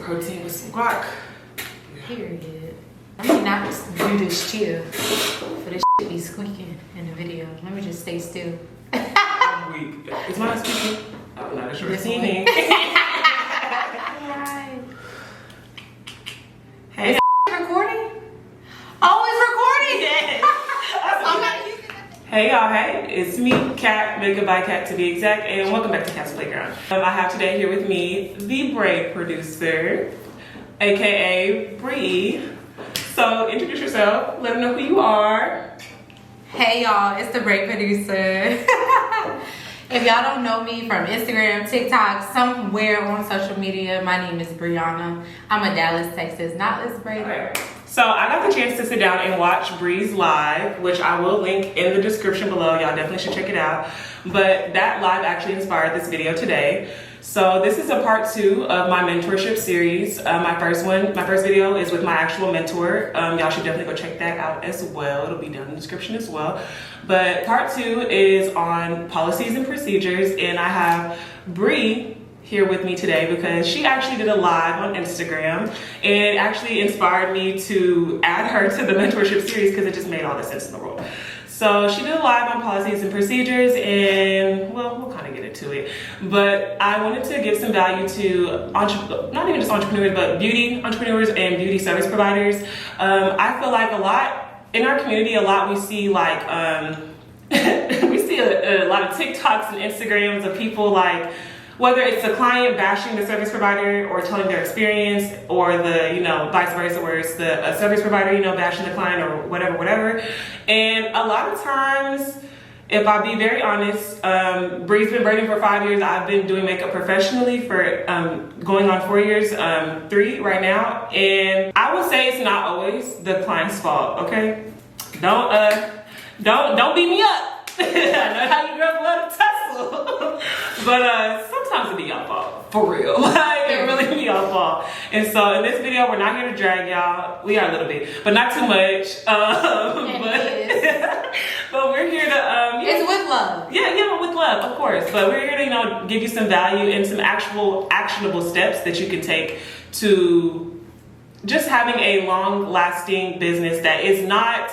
protein with some guac. Period. Let me not do this chill. For this shit be squeaking in the video. Let me just stay still. I'm weak. Is mine speaking? I'm not sure. This Seeing. Right. Hey. Is it recording? Oh, it's recording! Hey y'all, hey, it's me, Kat, Makeup by Kat to be exact, and welcome back to Kat's Playground. I have today here with me the Braid producer, aka Braid. So introduce yourself, let them know who you are. Hey y'all, it's the Braid producer. If y'all don't know me from Instagram, TikTok, somewhere on social media, my name is Brianna. I'm a Dallas, Texas knotless braider. So I got the chance to sit down and watch Bree's live, which I will link in the description below. Y'all definitely should check it out. But that live actually inspired this video today. So this is a part 2 of my mentorship series. My first video is with my actual mentor. Y'all should definitely go check that out as well. It'll be down in the description as well. But part 2 is on policies and procedures, and I have Bree here with me today because she actually did a live on Instagram and actually inspired me to add her to the mentorship series because it just made all the sense in the world. So she did a live on policies and procedures, and well, we'll kind of get into it. But I wanted to give some value to not even just entrepreneurs, but beauty entrepreneurs and beauty service providers. I feel like a lot in our community, we see like we see a lot of TikToks and Instagrams of people like, whether it's the client bashing the service provider or telling their experience, or the, vice versa, where it's the service provider, bashing the client or whatever. And a lot of times, if I be very honest, Bree's been braiding for 5 years. I've been doing makeup professionally for going on 4 years, 3 right now. And I would say it's not always the client's fault, okay? Don't beat me up. I know how you girls love to tussle. But sometimes it be y'all fault, for real. Like, it really be y'all fault. And so in this video, we're not here to drag y'all. We are a little bit, but not too much. But we're here to it's with love. Yeah, with love, of course. But we're here to give you some value and some actual actionable steps that you can take to just having a long-lasting business that's not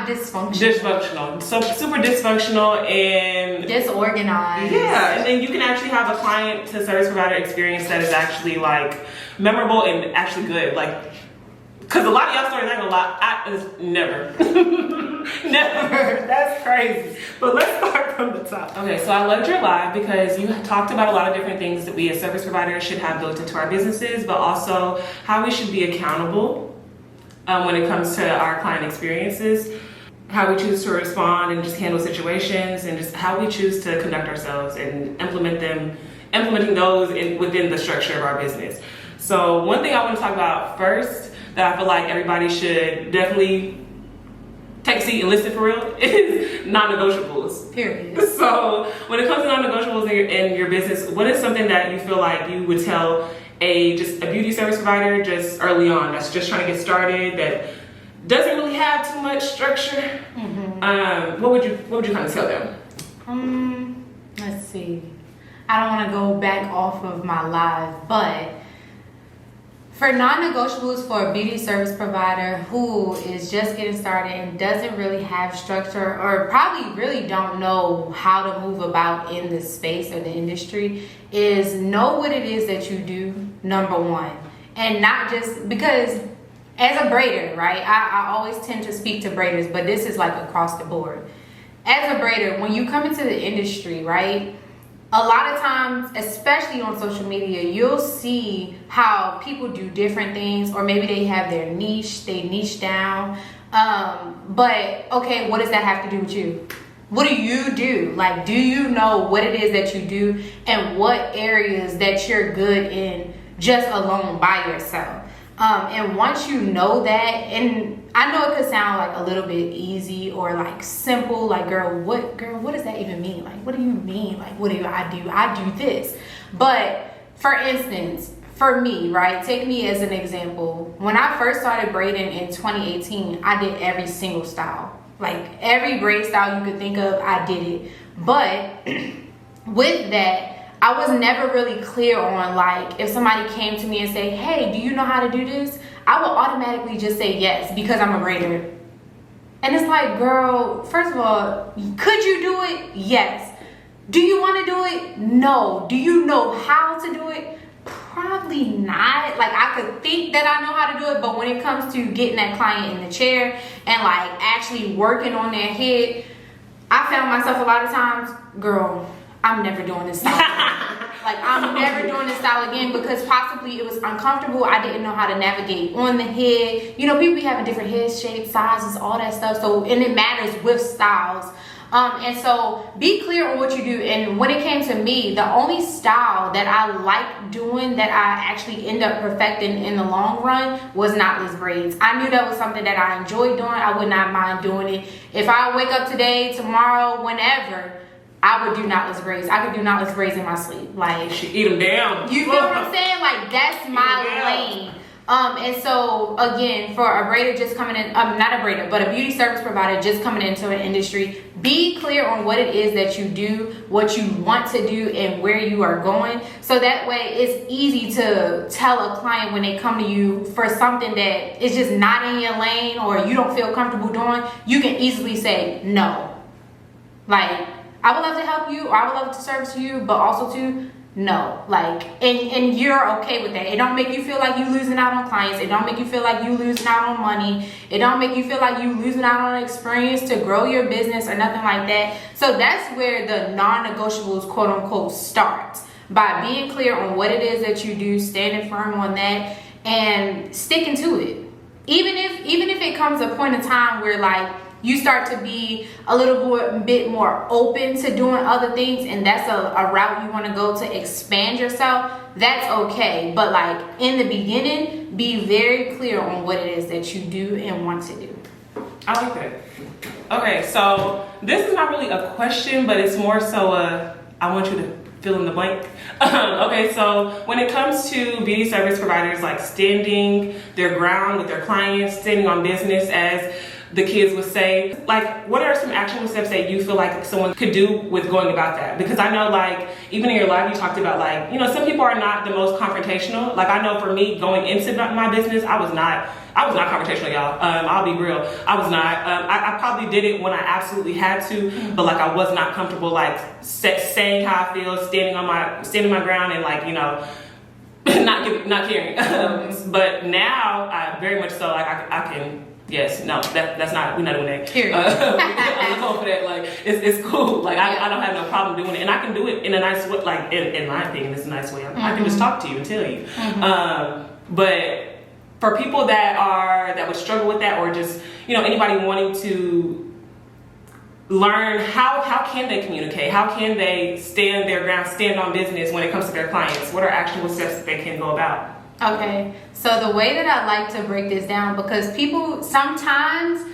dysfunctional. So super dysfunctional and disorganized. Yeah, and then you can actually have a client to service provider experience that is actually like memorable and actually good. Like, because a lot of y'all stories, I ain't gonna lie, never. Never. That's crazy. But let's start from the top. Okay, so I loved your live because you talked about a lot of different things that we as service providers should have built into our businesses, but also how we should be accountable when it comes to our client experiences, how we choose to respond and just handle situations, and just how we choose to conduct ourselves and implementing those within the structure of our business. So one thing I want to talk about first that I feel like everybody should definitely take a seat and listen for real is non-negotiables. Period. So when it comes to non-negotiables in your business, what is something that you feel like you would tell a beauty service provider just early on that's just trying to get started, that doesn't really have too much structure? Mm-hmm. What would you kind of tell them? Let's see. I don't want to go back off of my live, but for non-negotiables for a beauty service provider who is just getting started and doesn't really have structure, or probably really don't know how to move about in the space or the industry, is know what it is that you do, number one. And not just because as a braider, right? I always tend to speak to braiders, but this is like across the board. As a braider, when you come into the industry, right? A lot of times, especially on social media, you'll see how people do different things, or maybe they have their niche, they niche down. But okay, what does that have to do with you? What do you do? Like, do you know what it is that you do and what areas that you're good in just alone by yourself? And once you know that, and I know it could sound like a little bit easy or like simple, like girl, what does that even mean? Like, what do you mean? Like, what do I do? I do this. But for instance, for me, right, take me as an example. When I first started braiding in 2018, I did every single style. Like every braid style you could think of, I did it. But with that, I was never really clear on, like, if somebody came to me and say, hey, do you know how to do this? I will automatically just say yes because I'm a braider. And it's like, girl, first of all, could you do it? Yes. Do you want to do it? No. Do you know how to do it? Probably not. Like, I could think that I know how to do it, but when it comes to getting that client in the chair and like actually working on their head, I found myself a lot of times, girl, I'm never doing this style again. Like, I'm never doing this style again because possibly it was uncomfortable. I didn't know how to navigate on the head. You know, people be having different head shapes, sizes, all that stuff. So, and it matters with styles. And so be clear on what you do. And when it came to me, the only style that I like doing that I actually end up perfecting in the long run was knotless braids. I knew that was something that I enjoyed doing. I would not mind doing it. If I wake up today, tomorrow, whenever, I would do knotless braids. I could do knotless braids in my sleep. Like, she eat them down. You feel what I'm saying? Like, that's my lane. And so again, for a braider just coming in, not a braider, but a beauty service provider just coming into an industry, be clear on what it is that you do, what you want to do, and where you are going. So that way it's easy to tell a client when they come to you for something that is just not in your lane or you don't feel comfortable doing, you can easily say no. Like, I would love to help you, or I would love to service you, but also too, no. Like, and you're okay with that. It don't make you feel like you losing out on clients. It don't make you feel like you losing out on money. It don't make you feel like you losing out on experience to grow your business or nothing like that. So that's where the non-negotiables, quote unquote, starts. By being clear on what it is that you do, standing firm on that, and sticking to it. Even if it comes a point in time where, like, you start to be a little bit more open to doing other things, and that's a route you want to go to expand yourself, that's okay. But like, in the beginning, be very clear on what it is that you do and want to do. I like that. Okay, so this is not really a question, but it's more so I want you to fill in the blank. Okay, so when it comes to beauty service providers, like standing their ground with their clients, standing on business, as the kids would say, like, what are some actionable steps that you feel like someone could do with going about that? Because I know, like, even in your life, you talked about, like, you know, some people are not the most confrontational. Like, I know for me, going into my business, I was not confrontational, y'all. I'll be real. I was not. I probably did it when I absolutely had to, but like, I was not comfortable, like, saying how I feel, standing my ground, and, like, you know, not caring. But now, I very much so, like, I can. Yes, no, that's not, we're not doing that. I'm going for that. Like, it's cool. Like, I don't have no problem doing it, and I can do it in a nice way. Like, in my opinion, it's a nice way. I can just talk to you and tell you. But for people that would struggle with that, or just, you know, anybody wanting to learn how can they communicate? How can they stand their ground, stand on business when it comes to their clients? What are actionable steps that they can go about? Okay, so the way that I like to break this down, because people sometimes,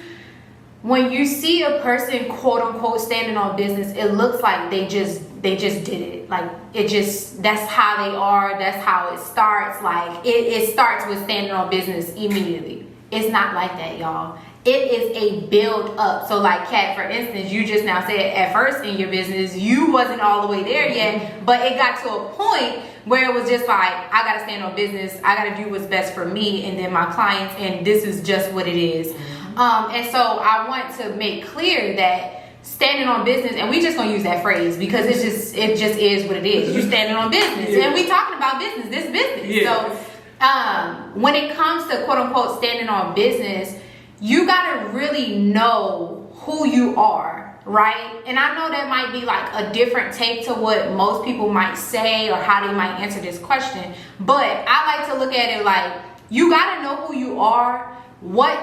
when you see a person quote unquote standing on business, it looks like they just did it. Like, that's how they are, that's how it starts. Like, it starts with standing on business immediately. It's not like that, y'all. It is a build up. So like, Kat, for instance, you just now said at first in your business, you wasn't all the way there yet, but it got to a point where it was just like, I gotta stand on business, I gotta do what's best for me and then my clients, and this is just what it is. And so I want to make clear that standing on business, and we just gonna use that phrase because it just is what it is. You standing on business, and we talking about business, this business. So when it comes to quote unquote standing on business, you gotta really know who you are, right? And I know that might be like a different take to what most people might say or how they might answer this question, but I like to look at it like, you gotta know who you are, what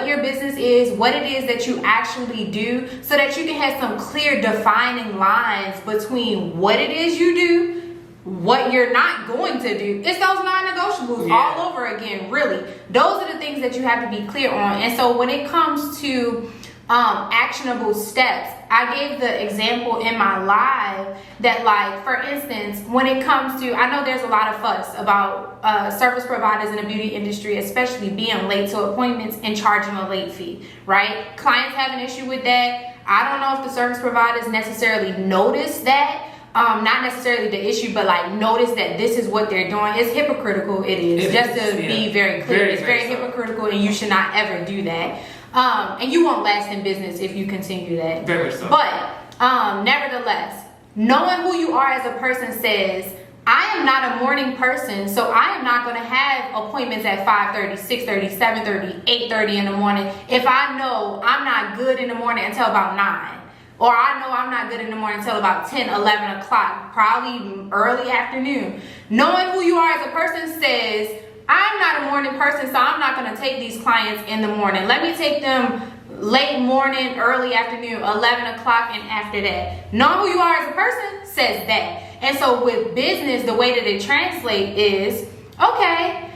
your business is, what it is that you actually do, so that you can have some clear defining lines between what it is you do, what you're not going to do. It's those non-negotiables all over again, really. Those are the things that you have to be clear on. And so when it comes to actionable steps, I gave the example in my live that, like, for instance, when it comes to, I know there's a lot of fuss about service providers in the beauty industry, especially being late to appointments and charging a late fee, right? Clients have an issue with that. I don't know if the service providers necessarily notice that. not necessarily the issue, but like notice that this is what they're doing. It's hypocritical. It is. To be very clear. It's very hypocritical, and you should not ever do that. And you won't last in business if you continue that. Very much so. But nevertheless, knowing who you are as a person says, I am not a morning person, so I am not going to have appointments at 5:30, 6:30, 7:30, 8:30 in the morning if I know I'm not good in the morning until about 9. Or I know I'm not good in the morning until about 10, 11 o'clock, probably early afternoon. Knowing who you are as a person says, I'm not a morning person, so I'm not going to take these clients in the morning. Let me take them late morning, early afternoon, 11 o'clock, and after that. Knowing who you are as a person says that. And so with business, the way that it translates is, okay,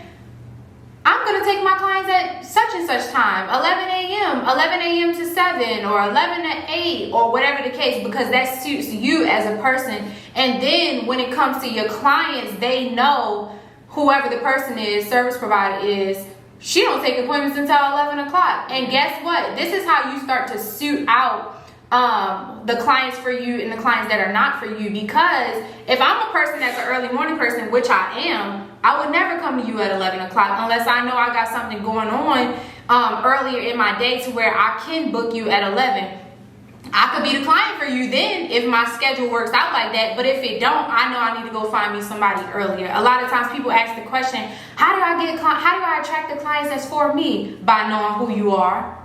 I'm going to take my clients at such and such time, 11 a.m. to 7, or 11 to 8, or whatever the case, because that suits you as a person. And then when it comes to your clients, they know whoever the person is, service provider is, she don't take appointments until 11 o'clock. And guess what? This is how you start to suit out the clients for you and the clients that are not for you. Because if I'm a person that's an early morning person, which I am, I would never come to you at 11 o'clock unless I know I got something going on earlier in my day to where I can book you at 11. I could be the client for you then if my schedule works out like that. But if it don't, I know I need to go find me somebody earlier. A lot of times people ask the question, how do I attract the clients that's for me? By knowing who you are.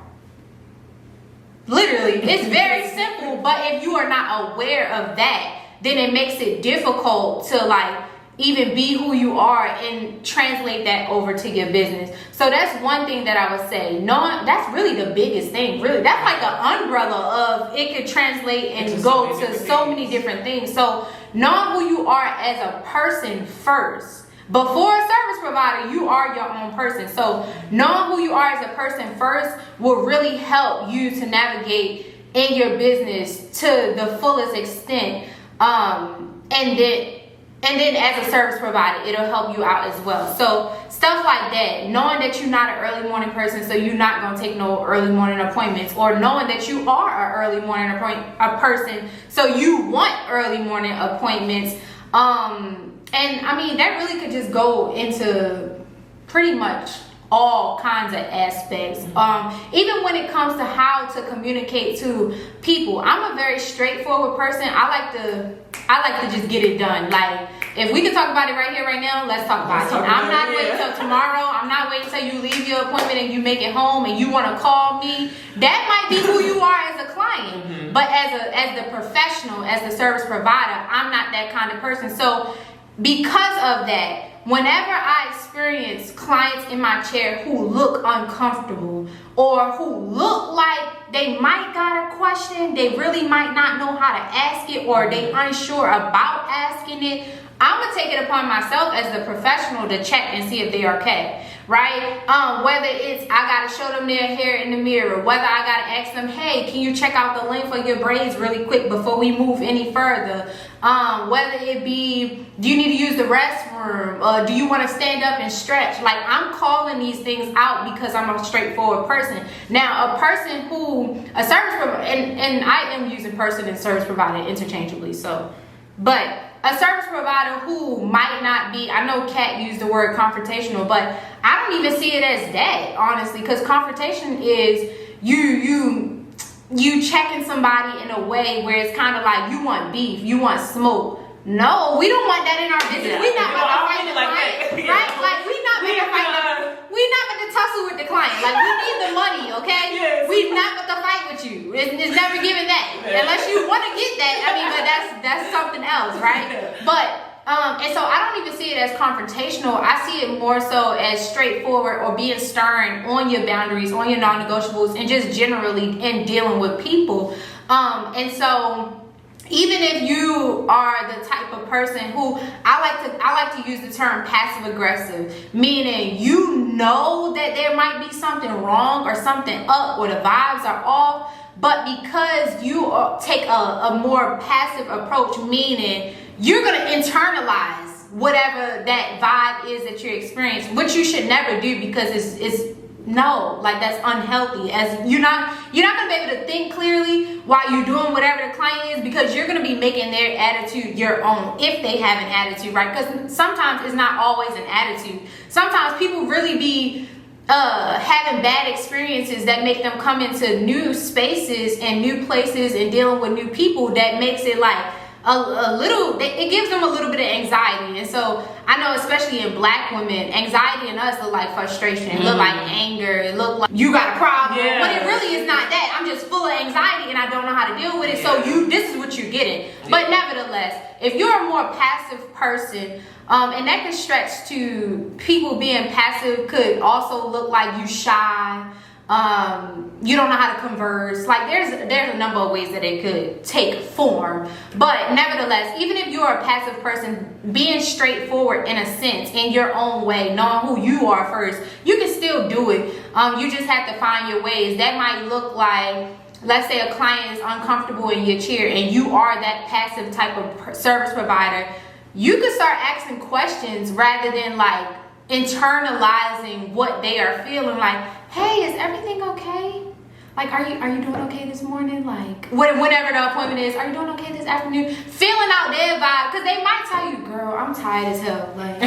Literally, it's very simple. But if you are not aware of that, then it makes it difficult to like even be who you are and translate that over to your business. So that's one thing that I would say. Knowing, that's really the biggest thing. Really, that's like an umbrella of it could translate and go to so many different things. So knowing who you are as a person first. Before a service provider, you are your own person. So knowing who you are as a person first will really help you to navigate in your business to the fullest extent. And then as a service provider, it'll help you out as well. So stuff like that, knowing that you're not an early morning person, so you're not going to take no early morning appointments, or knowing that you are an early morning person, so you want early morning appointments. And I mean, that really could just go into pretty much all kinds of aspects. Even when it comes to how to communicate to people, I'm a very straightforward person. I like to just get it done. Like, if we can talk about it right here, right now, let's talk about it. I'm not waiting till tomorrow. I'm not waiting till you leave your appointment and you make it home and you want to call me. That might be who you are as a client. But as the professional, as the service provider, I'm not that kind of person. So because of that, whenever I experience clients in my chair who look uncomfortable or who look like they might got a question, they really might not know how to ask it, or they unsure about asking it, I'm gonna take it upon myself as the professional to check and see if they're okay, right? Whether it's I gotta show them their hair in the mirror, whether I gotta ask them, hey, can you check out the length of your braids really quick before we move any further? Whether it be, do you need to use the restroom? Do you want to stand up and stretch? Like, I'm calling these things out because I'm a straightforward person. Now, a person who, a service provider, and I am using person and service provider interchangeably, so, but a service provider who might not be, I know Kat used the word confrontational, but I don't even see it as that, honestly, because confrontation is you checking somebody in a way where it's kind of like you want beef, you want smoke. No, we don't want that in our business. We're not about to fight the client, right? Like, we're not going to fight we're not going to tussle with the client. Like, we need the money, okay? Yes. We're not going to fight with you. It's never given that. Unless you want to get that. I mean, but that's something else, right? But and so I don't even see it as confrontational. I see it more so as straightforward, or being stern on your boundaries, on your non-negotiables, and just generally in dealing with people. And so even if you are the type of person who, I like to use the term passive aggressive, meaning you know that there might be something wrong or something up, or the vibes are off, but because you take a more passive approach, meaning you're going to internalize whatever that vibe is that you're experiencing, which you should never do, because it's No, like that's unhealthy. As you're not gonna be able to think clearly while you're doing whatever the client is, because you're gonna be making their attitude your own if they have an attitude, right? Because sometimes it's not always an attitude. Sometimes people really be having bad experiences that make them come into new spaces and new places and dealing with new people, that makes it like a little, it gives them a little bit of anxiety. And so I know, especially in Black women, anxiety in us look like frustration, it look like anger, it look like you got a problem, but it really is not that. I'm just full of anxiety and I don't know how to deal with it. So this is what you're getting. But nevertheless, if you're a more passive person, and that can stretch to people being passive, could also look like you shy, you don't know how to converse. Like there's a number of ways that it could take form. But nevertheless, even if you're a passive person, being straightforward in a sense, in your own way, knowing who you are first, you can still do it. You just have to find your ways. That might look like, let's say a client is uncomfortable in your chair and you are that passive type of service provider. You could start asking questions rather than like internalizing what they are feeling. Like, hey, is everything okay? Like, are you doing okay this morning? Like, whenever the appointment is, are you doing okay this afternoon? Feeling out their vibe, because they might tell you, girl, I'm tired as hell. Like,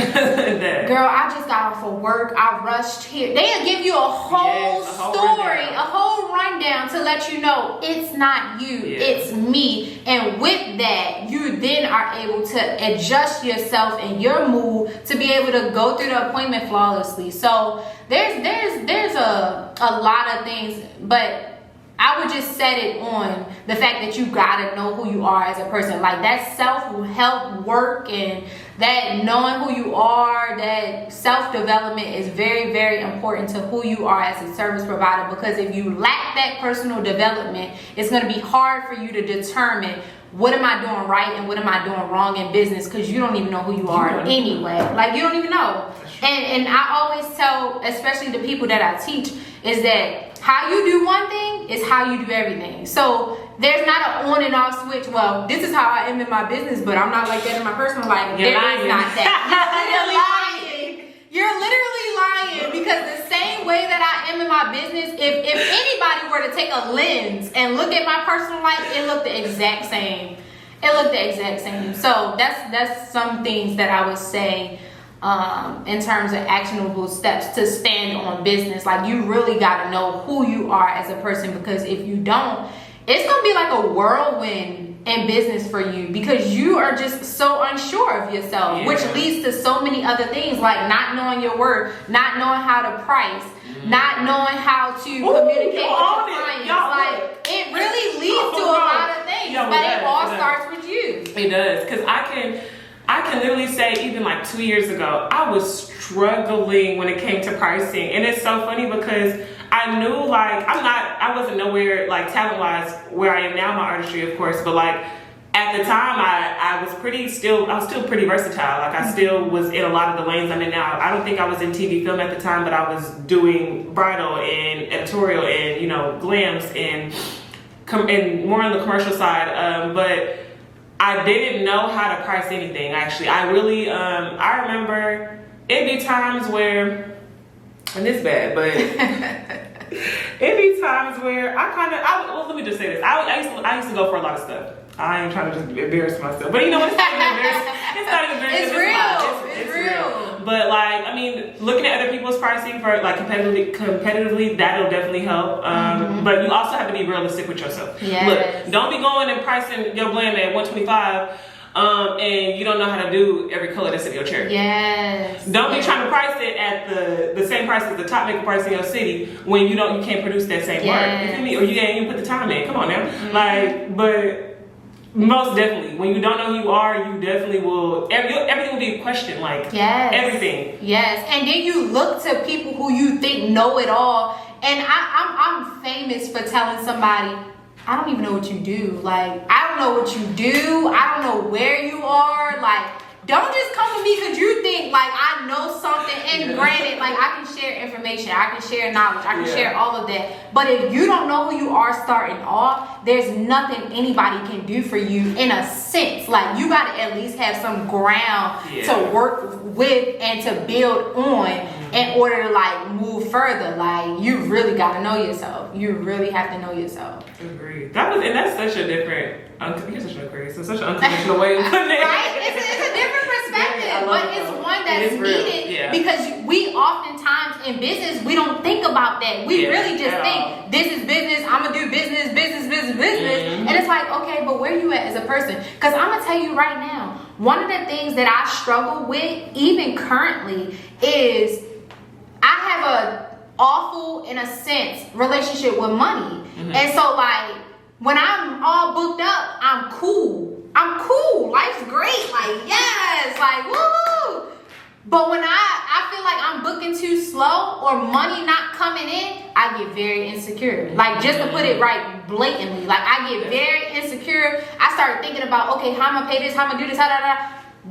girl, I just got off of work. I rushed here. They'll give you a whole story, a whole rundown to let you know it's not you, it's me. And with that, you then are able to adjust yourself and your mood to be able to go through the appointment flawlessly. So there's a lot of things, but I would just set it on the fact that you gotta know who you are as a person. Like that self-help work and that knowing who you are, that self-development is very, very important to who you are as a service provider, because if you lack that personal development, it's gonna be hard for you to determine what am I doing right and what am I doing wrong in business, because you don't even know who you are anyway. Like you don't even know. And I always tell, especially the people that I teach, is that how you do one thing is how you do everything. So there's not an on and off switch. Well, this is how I am in my business, but I'm not like that in my personal life. There is not that. You're literally lying, because the same way that I am in my business, if anybody were to take a lens and look at my personal life, it looked the exact same. So that's some things that I would say in terms of actionable steps to stand on business. Like you really got to know who you are as a person, because if you don't, it's going to be like a whirlwind in business for you, because you are just so unsure of yourself, which leads to so many other things, like not knowing your worth, not knowing how to price, not knowing how to communicate with your clients. Like it really leads to a lot of things, but it all starts with you. It does, because I can literally say, even like 2 years ago, I was struggling when it came to pricing. And it's so funny because I knew like, I wasn't nowhere like talent wise where I am now in my artistry, of course, but like at the time I was still pretty versatile. Like I still was in a lot of the lanes I'm in now. I don't think I was in TV film at the time, but I was doing bridal and editorial and, you know, glams and more on the commercial side. But I didn't know how to price anything, actually. I really, I remember it'd be times where, and it's bad, but it'd be times where well, let me just say this. I used to go for a lot of stuff. I ain't trying to just embarrass myself, but you know what? It's not even embarrassing. It's real. But like, I mean, looking at other people's pricing for like competitively, that'll definitely help. But you also have to be realistic with yourself. Look, don't be going and pricing your blend at $125, and you don't know how to do every color that's in your chair. Don't be trying to price it at the same price as the top makeup artist in your city when you can't produce that same work. You feel me? Or you ain't even put the time in. Come on now. Like, but most definitely, when you don't know who you are, you definitely will. Everything will be a question, like everything. And then you look to people who you think know it all. And I'm famous for telling somebody, I don't even know what you do. Like, I don't know what you do. I don't know where you are. Like, don't just come to me because you think like I know something. And granted, like I can share information, I can share knowledge, I can share all of that. But if you don't know who you are starting off, there's nothing anybody can do for you in a sense. Like you gotta at least have some ground to work with and to build on in order to like move further. Like you really gotta know yourself. You really have to know yourself. Agreed. That's such a different. You're such an Aquarius. It's such an unconventional way of putting it. Right? It's a different perspective, but it's one that's needed because we oftentimes in business we don't think about that. We really just think this is business. I'm gonna do business, and it's like, okay, but where you at as a person? Because I'm gonna tell you right now, one of the things that I struggle with, even currently, is I have a awful, in a sense, relationship with money, and so like. When I'm all booked up, I'm cool. Life's great. Like, yes. Like, woo. But when I feel like I'm booking too slow or money not coming in, I get very insecure. Like, just to put it right blatantly. Like, I get very insecure. I start thinking about, okay, how am I gonna pay this? How am I gonna do this?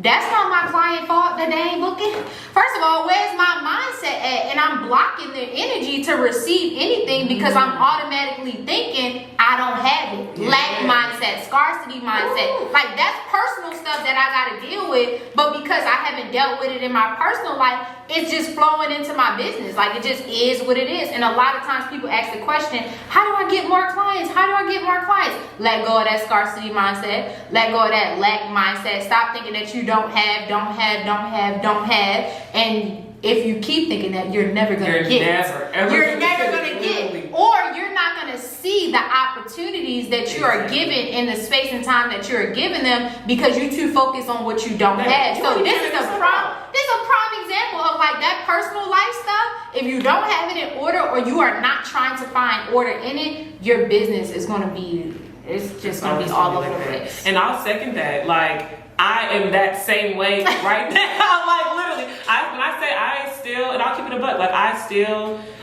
That's not my client fault that they ain't booking. First of all, where's my mindset at? And I'm blocking their energy to receive anything because I'm automatically thinking I don't have it. Lack mindset, scarcity mindset. Like that's personal stuff that I gotta deal with. But because I haven't dealt with it in my personal life, it's just flowing into my business. Like it just is what it is. And a lot of times people ask the question, how do I get more clients? How do I get more clients? Let go of that scarcity mindset. Let go of that lack mindset. Stop thinking that you don't have. And if you keep thinking that, you're never going to get. You're never going to get. Or you're not going to see the opportunities that you are given in the space and time that you're giving them because you're too focused on what you don't have. So this is a prime example of like that personal life stuff. If you don't have it in order or you are not trying to find order in it, your business is going to be, it's just going to be all over the place. And I'll second that. Like, I am that same way right now. Like literally, when I say I still, and I'll keep it a buck. Like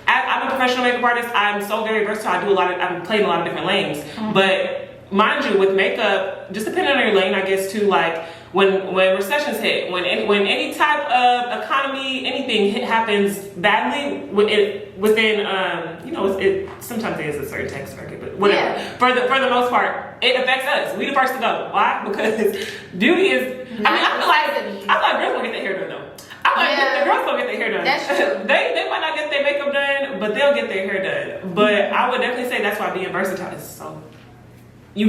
I'm a professional makeup artist. I'm so very versatile. I'm playing a lot of different lanes. But mind you, with makeup, just depending on your lane, I guess too. Like when recessions hit, when any type of economy, anything happens badly, it sometimes it is a certain tax bracket, but whatever. Yeah. For the most part, it affects us. We the first to go. Why? Because beauty is. I feel like girls will get their hair done though. The girls don't get their hair done. That's true. They might not get their makeup done, but they'll get their hair done. But I would definitely say that's why being versatile is so. Being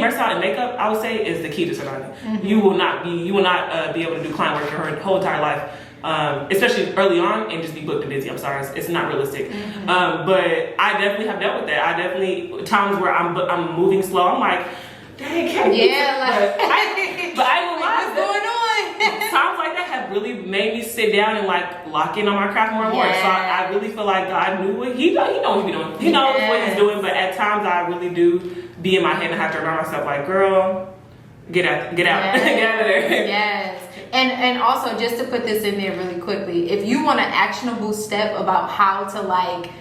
versatile in makeup, I would say, is the key to surviving. You will not be able to do client work your whole entire life, especially early on, and just be booked and busy. I'm sorry, it's not realistic. But I definitely have dealt with that. I definitely times where I'm moving slow. I'm like, dang, can't but I ain't gonna lie. What's going on? Times like that have really made me sit down and like lock in on my craft more and more. So I really feel like God knew what He knows what He's doing. He knows what He's doing. But at times I really do be in my head and have to remind myself like, girl, get out, get out of there. Yes. And also just to put this in there really quickly, if you want an actionable step about how to like,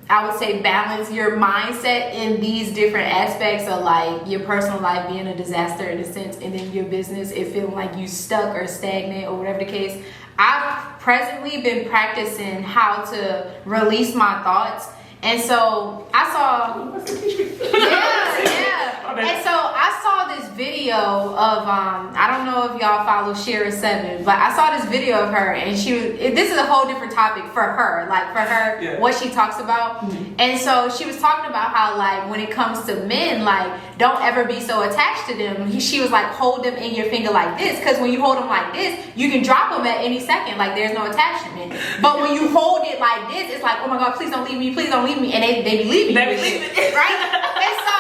I would say balance your mindset in these different aspects of like your personal life being a disaster in a sense, and then your business, it feeling like you stuck or stagnant or whatever the case. I've presently been practicing how to release my thoughts. And so I saw, and so I saw this video of, I don't know if y'all follow Shira7, but I saw this video of her, and this is a whole different topic for her, what she talks about. And so she was talking about how, like, when it comes to men, like, don't ever be so attached to them. She was like, hold them in your finger like this, because when you hold them like this, you can drop them at any second, like there's no attachment. But when you hold it like this, it's like, oh my God, please don't leave me, please don't leave me, and they be leaving you, right? And so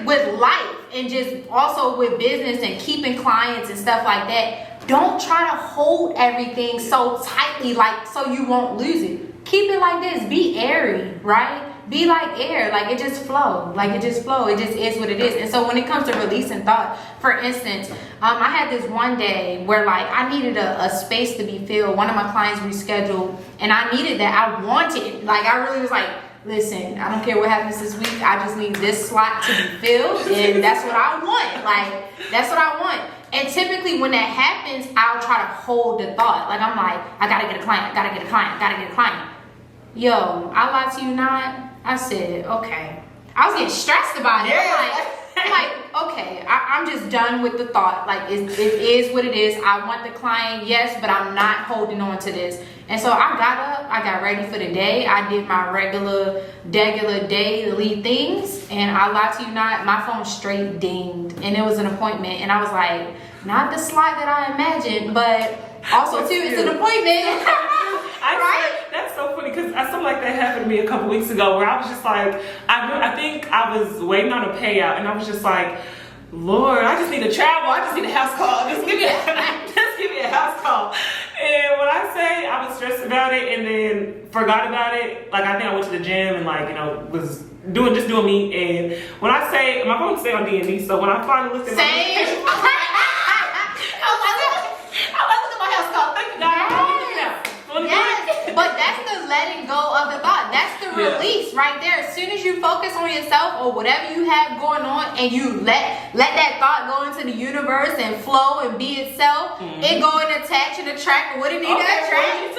with life and just also with business and keeping clients and stuff like that, don't try to hold everything so tightly, like, so you won't lose it. Keep it like this. Be airy, right? Be like air, like it just flow, it just is what it is. And so when it comes to releasing thought, for instance, I had this one day where like I needed a space to be filled. One of my clients rescheduled, and I needed that. I wanted, like, I really was like, listen, I don't care what happens this week, I just need this slot to be filled, and that's what I want. Like, that's what I want. And typically when that happens, I'll try to hold the thought. Like, I'm like, I gotta get a client, gotta get a client, gotta get a client. Yo, I lied to you not. I said, okay. I was getting stressed about it. I'm like, okay, I'm just done with the thought. Like, it is what it is. I want the client, yes, but I'm not holding on to this. And so I got up, I got ready for the day. I did my regular daily things. And I lied to you not, my phone straight dinged. And it was an appointment. And I was like, not the slot that I imagined, but also too, it's an appointment. Right? That's so funny because something like that happened to me a couple weeks ago where I was just like, I think I was waiting on a payout and I was just like, Lord, I just need to travel. I just need a house call. Just give me a house call. And when I say I was stressed about it and then forgot about it, like I think I went to the gym and like, was doing me. And when I say, my phone stayed on D&D, so when I finally looked at my notification, I was like, my house call. Thank you, God. Yes, but that's the letting go of the thought. That's the release right there. As soon as you focus on yourself or whatever you have going on, and you let that thought go into the universe and flow and be itself, it go and attach and attract what it needs to attract.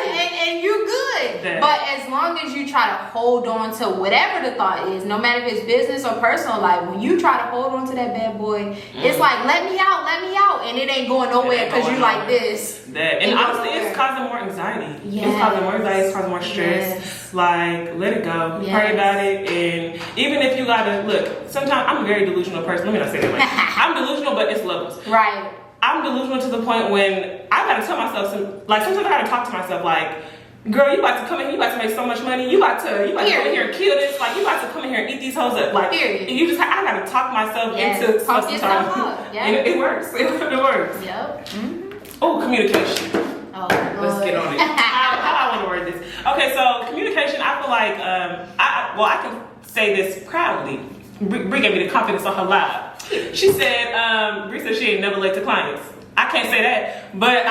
Yeah, and you're good. But as long as you try to hold on to whatever the thought is, no matter if it's business or personal life, when you try to hold on to that bad boy, it's like, let me out, and it ain't going nowhere because you like this. And honestly, it's causing more anxiety. Yes. It's causing more anxiety. It's causing more stress. Yes. Like, let it go. Yes. Pray about it. And even if you gotta look, sometimes I'm a very delusional person. Let me not say that. I'm delusional, but it's levels. Right. I'm delusional to the point when I gotta tell myself sometimes I gotta talk to myself like, girl, you about to come in here, you about to make so much money, you about to come in here and kill this, like you about to come in here and eat these hoes up, like period. You just I gotta talk myself into stuff sometimes. And it works. It works. Yep. Mm-hmm. Oh, communication. Oh, let's get on it. How I want to word this? Okay, so communication. I feel like I can say this proudly. Bree gave me the confidence on her live. She said, Bree said she ain't never late to clients. I can't say that, but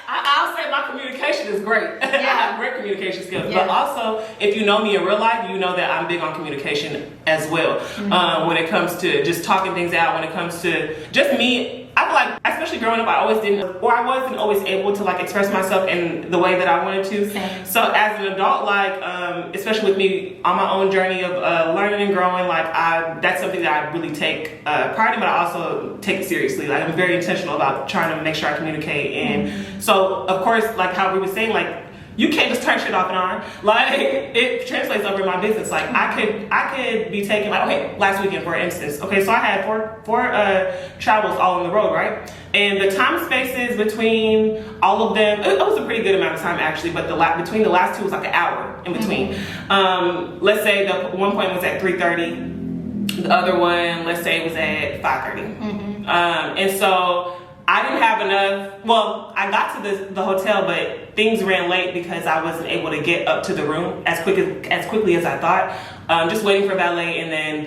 I'll say my communication is great. I have great communication skills. Yeah. But also, if you know me in real life, you know that I'm big on communication as well. Mm-hmm. When it comes to just talking things out, when it comes to just me. I feel like, especially growing up, I wasn't always able to like express myself in the way that I wanted to. Same. So as an adult, like, especially with me on my own journey of learning and growing, like that's something that I really take pride in, but I also take it seriously. Like I'm very intentional about trying to make sure I communicate. And so, of course, like how we were saying, like, you can't just turn shit off and on. Like it translates over in my business. Like I could be taking like, okay, last weekend for instance. Okay, so I had four travels all on the road, right? And the time spaces between all of them, it was a pretty good amount of time actually, but between the last two was like an hour in between. Let's say the one point was at 3:30, the other one, let's say it was at 5:30. And so I didn't have enough. Well, I got to the hotel, but things ran late because I wasn't able to get up to the room as quickly as I thought. Just waiting for valet, and then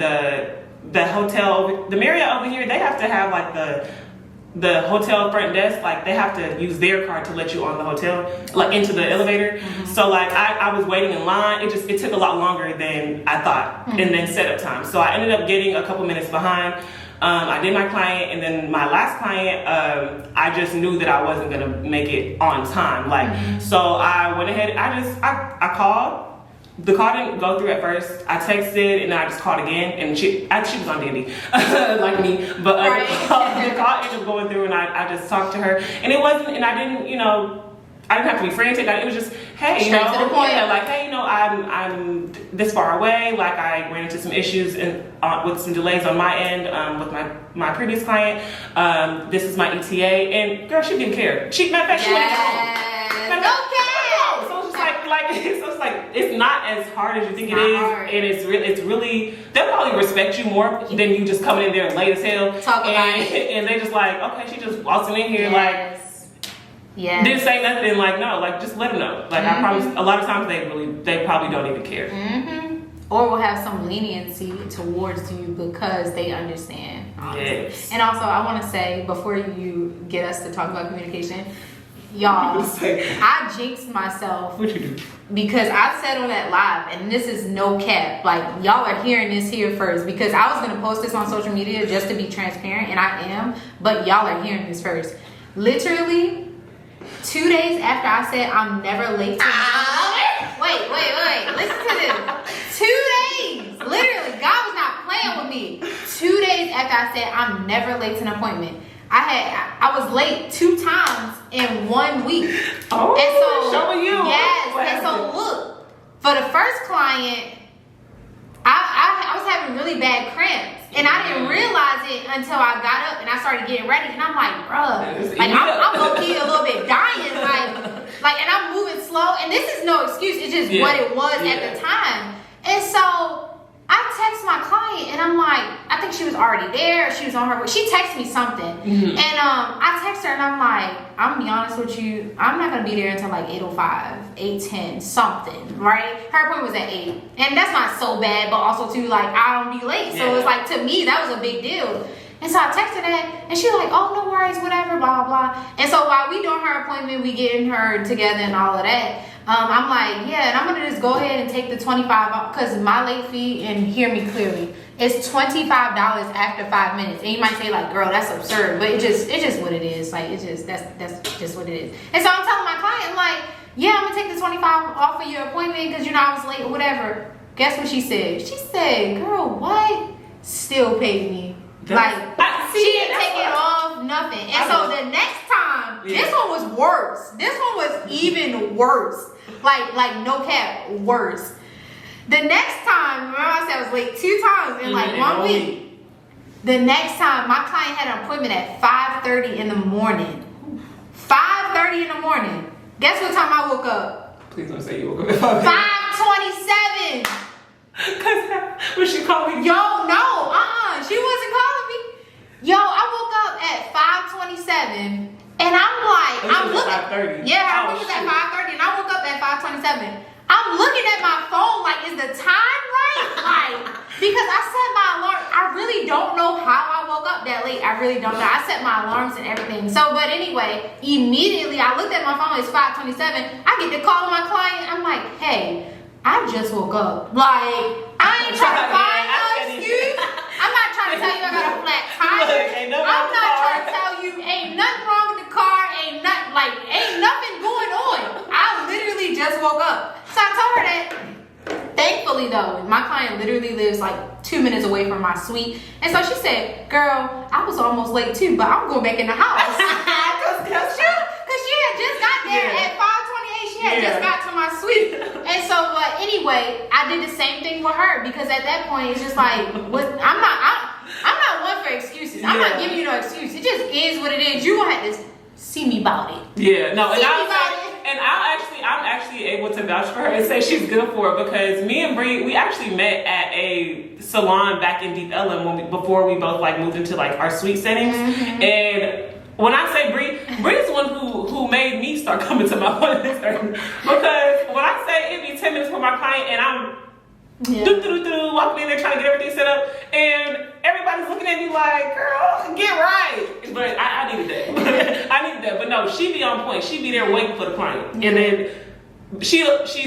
the hotel, the Marriott over here, they have to have like the hotel front desk, like they have to use their card to let you on the hotel, like into the elevator. So like I was waiting in line. It took a lot longer than I thought, and then setup time. So I ended up getting a couple minutes behind. I did my client, and then my last client, I just knew that I wasn't gonna make it on time. Like, so I went ahead, I called. The call didn't go through at first. I texted, and then I just called again, and she was on D&D, like me. But the call ended up going through, and I just talked to her, and it wasn't, and I didn't have to be frantic. It was just, hey, straight to the point. Like, hey, I'm this far away. Like, I ran into some issues and with some delays on my end with my previous client. This is my ETA, and girl, she didn't care. Matter of fact, she went home. So it's like it's not as hard as you think it is, and it's really they'll probably respect you more than you just coming in there late as hell. And they just like, okay, she just waltzing in here like. Yeah. Didn't say nothing, like, no, like, just let them know. Like, I promise, a lot of times they probably don't even care. Or will have some leniency towards you because they understand. Yes. And also, I want to say, before you get us to talk about communication, Y'all, I jinxed myself. What you do? Because I said on that live, and this is no cap, like y'all are hearing this here first, because I was gonna post this on social media just to be transparent, and I am, but y'all are hearing this first. Literally 2 days after I said I'm never late to wait, listen to this. 2 days, literally, God was not playing with me. 2 days after I said I'm never late to an appointment, I was late 2 times in 1 week. Oh, and so, showing you. Yes, and so look, for the first client, I was having really bad cramps, and I didn't realize it until I got up and I started getting ready, and I'm like, bruh, like I'm low-key a little bit dying, like, and I'm moving slow, and this is no excuse, it's just what it was at the time. And so I text my client, and I'm like, I think she was already there, she was on her way. She texted me something, and I text her, and I'm like, I'm gonna be honest with you, I'm not gonna be there until like 8:05, 8:10, something, right? Her appointment was at 8, and that's not so bad, but also too, like, I don't be late, so it's like, to me, that was a big deal. And so I texted her, and she was like, oh, no worries, whatever, blah, blah. And so while we doing her appointment, we getting her together and all of that, I'm like, yeah, and I'm gonna just go ahead and take the $25 off, because my late fee, and hear me clearly, it's $25 after 5 minutes. And you might say, like, girl, that's absurd, but it's just what it is. Like, that's just what it is. And so I'm telling my client, I'm like, yeah, I'm gonna take the $25 off of your appointment because I was late or whatever. Guess what she said? She said, girl, what? Still paid me. Like, she didn't take it off, nothing. And so the next time, this one was worse. This one was even worse. Like no cap, worse. The next time, remember I said I was late 2 times in like 1 week. The next time, my client had an appointment at 5:30 in the morning. 5:30 in the morning. Guess what time I woke up? Please don't say you woke up at 5:27. Cause when she called me, yo, no, she wasn't calling me. Yo, I woke up at 5:27, and I'm like, I'm looking. 5:30. Yeah, I was at 5:30, and I woke up at 5:27. I'm looking at my phone, like, is the time right? Like, because I set my alarm. I really don't know how I woke up that late. I really don't know. I set my alarms and everything. So, but anyway, immediately I looked at my phone. It's 5:27. I get the call of my client. I'm like, hey, I just woke up. Like, I ain't trying to find no excuse. I'm not trying to tell you I got a flat tire. I'm not trying to tell you ain't nothing wrong with the car. Ain't nothing going on. I literally just woke up. So I told her that. Thankfully though, my client literally lives like 2 minutes away from my suite. And so she said, girl, I was almost late too, but I'm going back in the house. Cause she had just got there at 5:28. She had just got to my suite. And so, but anyway, I did the same thing with her, because at that point it's just like, I'm not one for excuses. I'm not giving you no excuse. It just is what it is. You gonna have to see me about it. Yeah, no, and I'm actually able to vouch for her and say she's good for it, because me and Braid, we actually met at a salon back in Deep Ellum before we both like moved into like our suite settings. And when I say Braid is the one who made me start coming to my appointments, because when I say it'd be 10 minutes for my client and I'm walking in there trying to get everything set up, and everybody's looking at me like, girl, get right. But I needed that. I needed that. But no, she be on point. She be there waiting for the client. And then she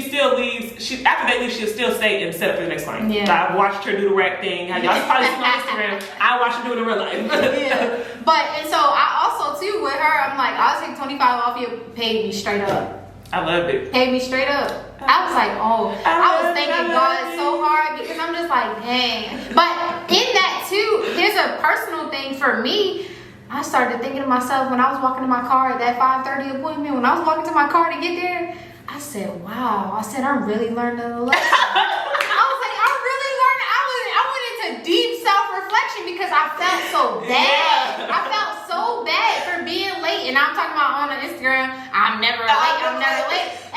still leaves. After they leave, she'll still stay and set up for the next client. I've watched her do the rack thing. Y'all probably see on Instagram. I watch her do it in real life. But, and so I also too with her, I'm like, I'll take 25 off you, paid me straight up. I loved it. Paid me straight up. I was like, oh, I was thanking God so hard, because I'm just like, dang. But in that too, here's a personal thing for me. I started thinking to myself when I was walking to my car at that 5:30 appointment, when I was walking to my car to get there, I said, wow. I said, I'm really learning a lesson. I was like, I'm really learning. I went into deep self-reflection, because I felt so bad. I felt so bad for being late. And I'm talking about on Instagram, I'm never late.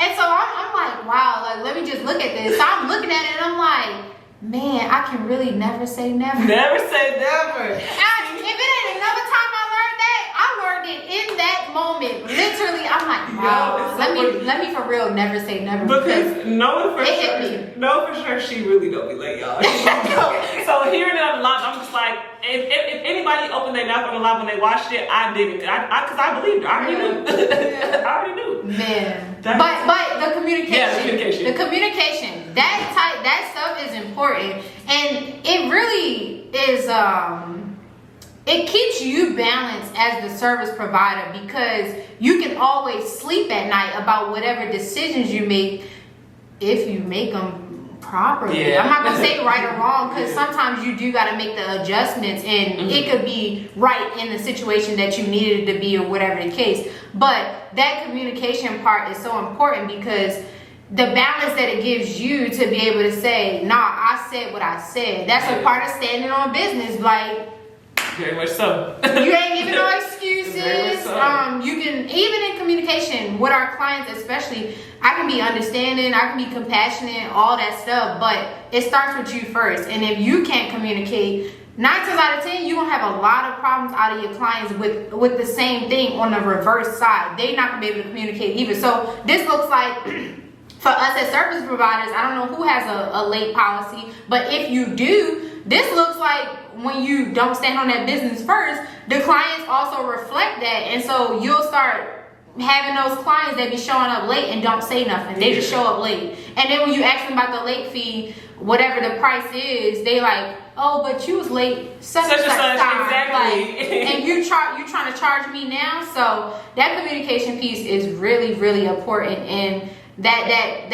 And so I'm like, wow, like, let me just look at this. So I'm looking at it and I'm like, man, I can really never say never. Never say never. If it ain't another time I learned heard it in that moment. Literally, I'm like, wow. Yo, Let me for real never say never. Because knowing for it sure, hit me. no for sure, she really don't be late, y'all. So hearing it on the live, I'm just like, if anybody opened their mouth on the live when they watched it, I didn't, because I believed her. I already knew. I already knew. Man, but the communication, the communication, that stuff is important, and it really is. It keeps you balanced as the service provider because you can always sleep at night about whatever decisions you make if you make them properly. Yeah. I'm not gonna say right or wrong because sometimes you do got to make the adjustments and it could be right in the situation that you needed it to be or whatever the case. But that communication part is so important because the balance that it gives you to be able to say, nah, I said what I said. That's a part of standing on business. Like, very much so. You ain't giving no excuses. Very much so. You can, even in communication with our clients especially, I can be understanding, I can be compassionate, all that stuff, but it starts with you first. And if you can't communicate, 9 times out of 10, you're gonna have a lot of problems out of your clients with the same thing on the reverse side. They're not gonna be able to communicate either. So this looks like for us as service providers, I don't know who has a late policy, but if you do, this looks like when you don't stand on that business first, the clients also reflect that. And so you'll start having those clients that be showing up late and don't say nothing. They just show up late. And then when you ask them about the late fee, whatever the price is, they like, oh, but you was late such and such time. Exactly. Like, and you trying to charge me now. So that communication piece is really, really important. And that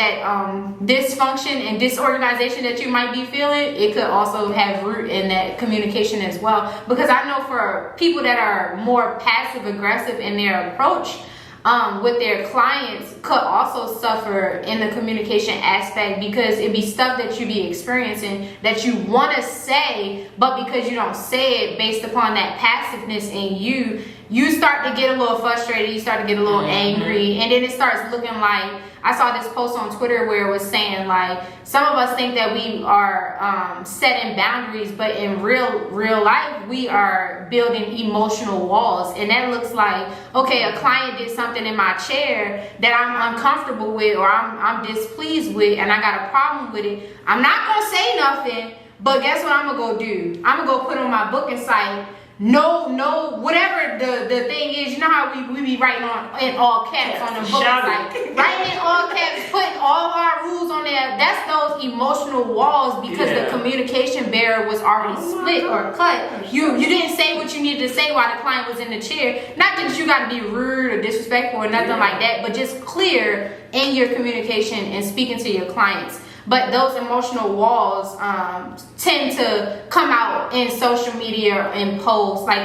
dysfunction and disorganization that you might be feeling, it could also have root in that communication as well. Because I know for people that are more passive aggressive in their approach with their clients could also suffer in the communication aspect because it'd be stuff that you be experiencing that you want to say, but because you don't say it based upon that passiveness in you start to get a little frustrated, you start to get a little angry, and then it starts looking like, I saw this post on Twitter where it was saying like, some of us think that we are setting boundaries, but in real life, we are building emotional walls. And that looks like, okay, a client did something in my chair that I'm uncomfortable with or I'm displeased with and I got a problem with it. I'm not gonna say nothing, but guess what I'm gonna go do? I'm gonna go put on my booking site, no, whatever the thing is, you know how we be writing in all caps on the booking site. Writing in all caps, putting all our rules on there. That's those emotional walls because the communication barrier was already split or cut. You didn't say what you needed to say while the client was in the chair. Not that you got to be rude or disrespectful or nothing like that, but just clear in your communication and speaking to your clients. But those emotional walls tend to come out in social media and posts. Like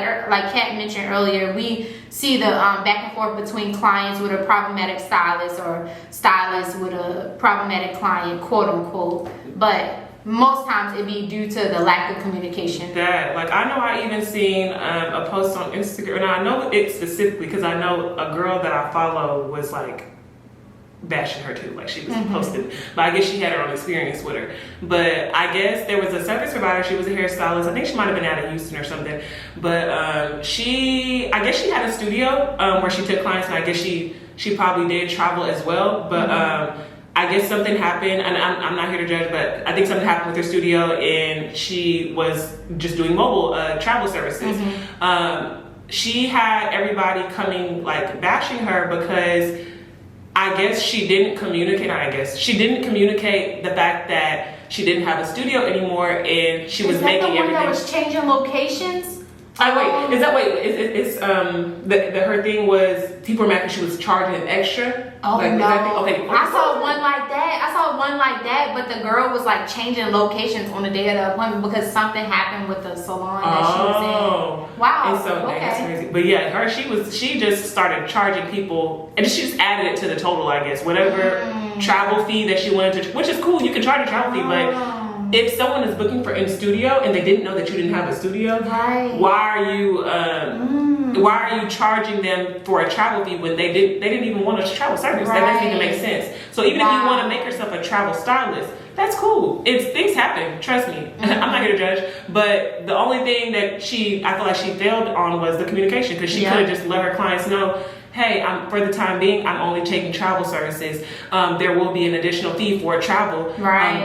Kat mentioned earlier, we see the back and forth between clients with a problematic stylist or stylists with a problematic client, quote unquote. But most times it be due to the lack of communication. That, like, I know I even seen a post on Instagram, and I know it specifically because I know a girl that I follow was like bashing her too, like she was posting, but I guess she had her own experience with her. But I guess there was a service provider, she was a hairstylist, I think she might have been out of Houston or something, but I guess she had a studio where she took clients, and I guess she probably did travel as well, but I guess something happened, and I'm not here to judge, but I think something happened with her studio and she was just doing mobile travel services. She had everybody coming like bashing her because I guess she didn't communicate the fact that she didn't have a studio anymore and she was making everything. Is that the one that was changing locations? Her thing was people were mad because she was charging extra. Oh, like, no. I saw one like that, but the girl was like changing locations on the day of the appointment because something happened with the salon that she was in. Wow. And so that's crazy. But yeah, she just started charging people, and she just added it to the total, I guess. Whatever travel fee that she wanted to, which is cool, you can charge a travel fee, but if someone is booking for in studio and they didn't know that you didn't have a studio, why are you Why are you charging them for a travel fee when they didn't even want a travel service? That doesn't even make sense. So even if you want to make yourself a travel stylist, that's cool. Things happen, trust me. I'm not here to judge, but the only thing that I feel like she failed on was the communication, because she could have just let her clients know, hey, for the time being, I'm only taking travel services. There will be an additional fee for travel,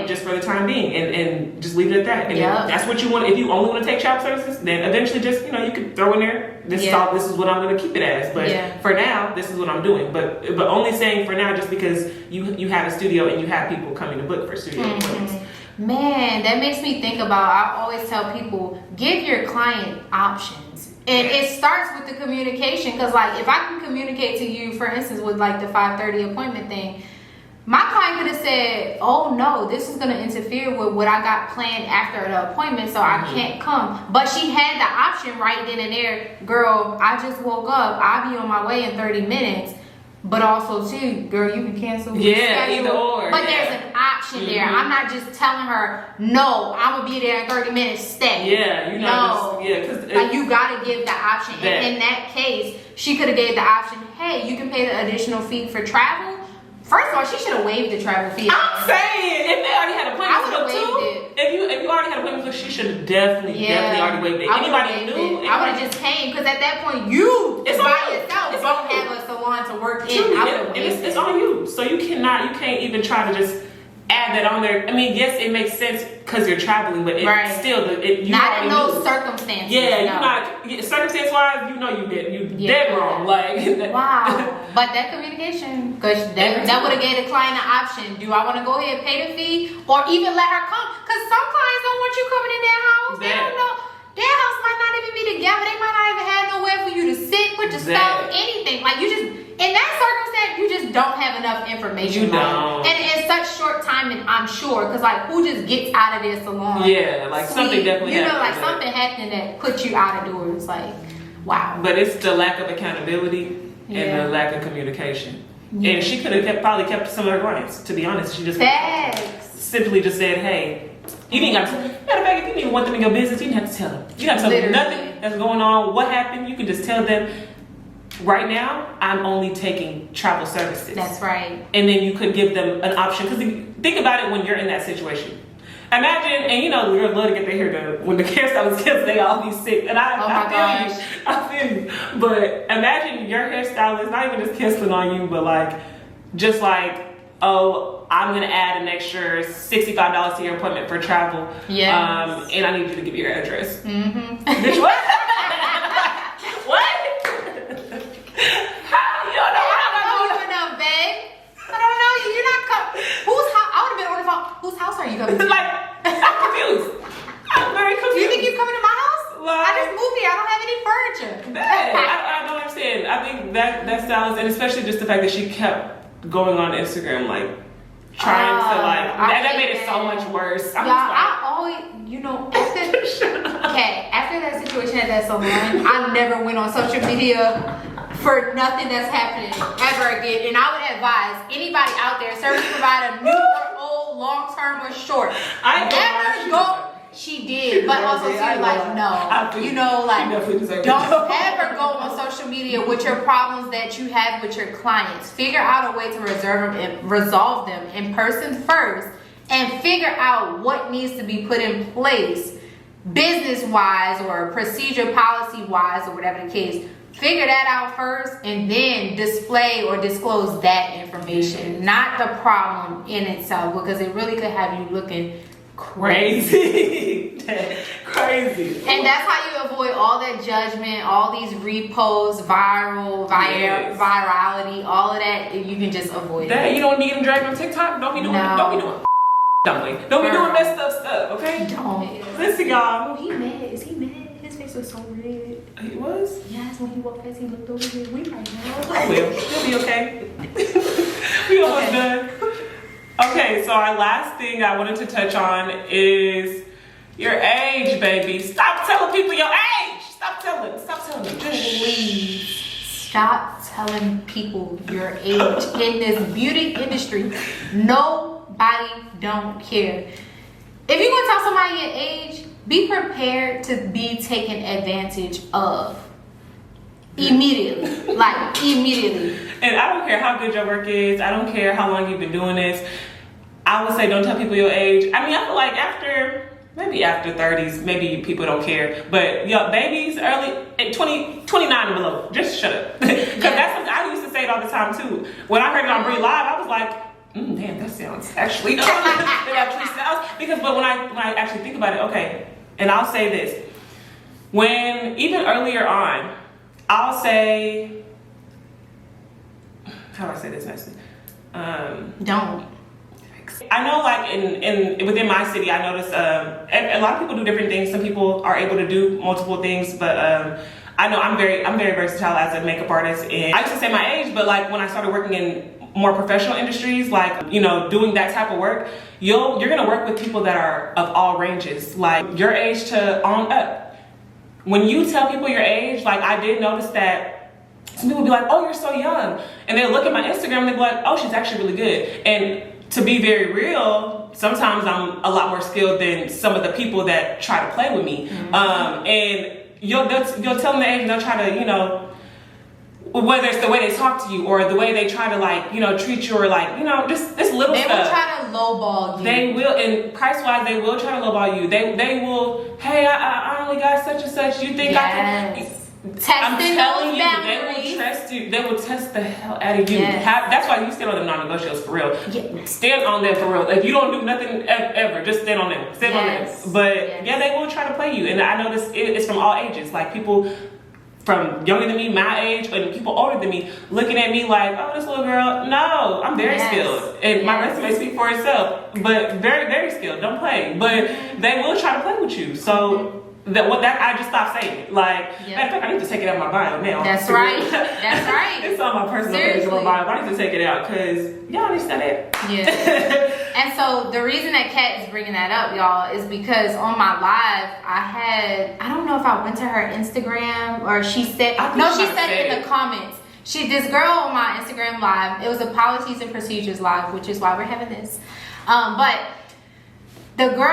just for the time being, and just leave it at that. And if that's what you want. If you only want to take travel services, then eventually just, you can throw in there, this is what I'm going to keep it as. But for now, this is what I'm doing. But only saying for now, just because you have a studio and you have people coming to book for studio appointments. Man, that makes me think about, I always tell people, give your client options. And it starts with the communication, because like if I can communicate to you, for instance, with like the 5:30 appointment thing, my client could have said, oh no, this is going to interfere with what I got planned after the appointment, so I can't come. But she had the option right then and there, girl, I just woke up, I'll be on my way in 30 minutes. But also too, girl, you can cancel. Either or. But there's an option there. I'm not just telling her, no, I'm gonna be there in 30 minutes. Stay. Yeah, you're not because like you gotta give the option. And in that case, she could have gave the option. Hey, you can pay the additional fee for travel. First of all, she should have waived the travel fee. I'm saying, if they already had appointments booked too, it. if you already had appointments booked, she should have definitely already waived it. Anybody knew? I would have just came, because at that point you by yourself don't have a salon to work in. It's on you, so you can't even try to just add that on there. I mean, yes, it makes sense because you're traveling, but still, you not in those circumstances. Circumstance wise, you dead wrong. Like wow, but that communication, because that would have gave the client an option. Do I want to go ahead and pay the fee, or even let her come? Because some clients don't want you coming in their house. They don't know. Their house might not even be together. They might not even have nowhere for you to sit, put your stuff, anything. Like in that circumstance, you just don't have enough information. You don't. And in such short time, and I'm sure, because like who just gets out of their salon? Yeah, like something definitely happened. Like something happened that put you out of doors. Like, wow. But it's the lack of accountability and the lack of communication. Yeah. And she could have probably kept some of her clients, to be honest. She just simply just said, hey, you didn't got to. Matter of fact, if you didn't want them in your business, you didn't have to tell them. You got to tell them nothing that's going on, what happened. You can just tell them, right now, I'm only taking travel services. That's right. And then you could give them an option. Because think about it when you're in that situation. Imagine, and we're love to get their hair done. When the hairstylist kills, they all be sick. And I feel you. But imagine your hairstylist not even just canceling on you, but oh, I'm gonna add an extra $65 to your appointment for travel. Yeah. And I need you to give me your address. Bitch, what? What? How? You don't know what I'm not you enough, babe. I don't know you. You're not coming. Whose house? I would have been on the phone. Whose house are you coming to? I'm confused. I'm very confused. Do you think you're coming to my house? I just moved here. I don't have any furniture. I don't understand. I think that stylist, and especially just the fact that she kept going on Instagram, trying to that made it so much worse. I always, after that situation at that salon, I never went on social media for nothing that's happening ever again. And I would advise anybody out there, service provider, new or old, long term or short, never go. She did, but also too, don't ever go on social media with your problems that you have with your clients. Figure out a way to resolve them in person first, and figure out what needs to be put in place business-wise or procedure policy-wise or whatever the case. Figure that out first, and then display or disclose that information, not the problem in itself, because it really could have you looking crazy. Crazy. And that's how you avoid all that judgment, all these reposts, virality, all of that. You can just avoid that. You don't want to be getting dragged on TikTok. Don't be doing don't be doing messed up stuff, okay? Don't. Listen, y'all. Oh, he mad. Is he mad? His face was so red. He was? Yes, when he walked past, he looked over here. We right now. I will. He'll be okay. We almost done. Okay, so our last thing I wanted to touch on is your age, baby. Stop telling people your age. Stop telling them. Please stop telling people your age in this beauty industry. Nobody don't care. If you're gonna tell somebody your age, be prepared to be taken advantage of. immediately. Like, immediately. And I don't care how good your work is. I don't care how long you've been doing this. I would say don't tell people your age. I mean, I feel like maybe after 30s, maybe people don't care. But babies early, 29 and below, just shut up. Because that's something I used to say it all the time too. When I heard it on Braid Live, I was like, damn, that sounds actually, that actually sounds. But when I actually think about it, okay, and I'll say this. When, even earlier on, I'll say, how do I say this nicely? Don't. I know, like in within my city, I notice a lot of people do different things. Some people are able to do multiple things, but I know I'm very versatile as a makeup artist. And I used to say my age, but like when I started working in more professional industries, like doing that type of work, you're gonna work with people that are of all ranges, like your age to on up. When you tell people your age, like I did notice that some people be like, "Oh, you're so young," and they look at my Instagram and they be like, "Oh, she's actually really good." And to be very real, sometimes I'm a lot more skilled than some of the people that try to play with me. And you'll tell them the age and they'll try to, whether it's the way they talk to you or the way they try to like, treat you or like, just this little stuff. They will try to lowball you. They will, and price-wise, they will try to lowball you. They will, hey, I only got such and such. You think I can... I'm telling you, they will trust you. They will test the hell out of you. Yes. That's why you stand on them non-negotiables for real. Yes. Stand on them for real. If you don't do nothing ever, just stand on them. Stand on them. But they will try to play you. And I know it's from all ages. Like people from younger than me, my age, and people older than me, looking at me like, oh, this little girl. No, I'm very skilled, and my resume speaks for itself. But very, very skilled. Don't play. But they will try to play with you. So. That I just stopped saying it. Like, matter of fact, I need to take it out of my bio now. That's right. That's right. It's on my personal page of my bio. I need to take it out because y'all need to study it. Yeah. And so the reason that Kat is bringing that up, y'all, is because on my live, I don't know if I went to her Instagram or she said it in the comments. This girl on my Instagram live, it was a policies and procedures live, which is why we're having this. But the girl,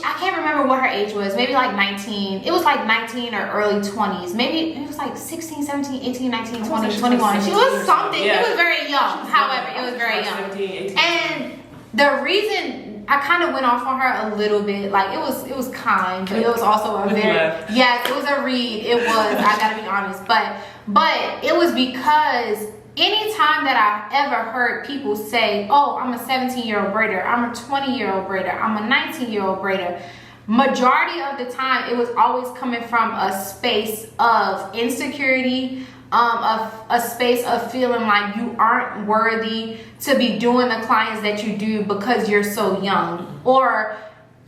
I can't remember what her age was, maybe like 19. It was like 19 or early 20s. Maybe it was like 16, 17, 18, 19, 20, 21. She was something. Yeah. It was very young. However, it was very young. 17, 18. And the reason I kind of went off on her a little bit, like it was kind, but it was also a very, it was a read. It was, I gotta be honest. But it was because anytime that I ever heard people say, oh, I'm a 17-year-old braider, I'm a 20-year-old braider, I'm a 19-year-old braider, majority of the time it was always coming from a space of insecurity, of a space of feeling like you aren't worthy to be doing the clients that you do because you're so young, or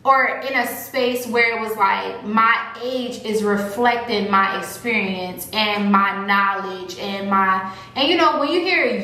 in a space where it was like my age is reflecting my experience and my knowledge and when you hear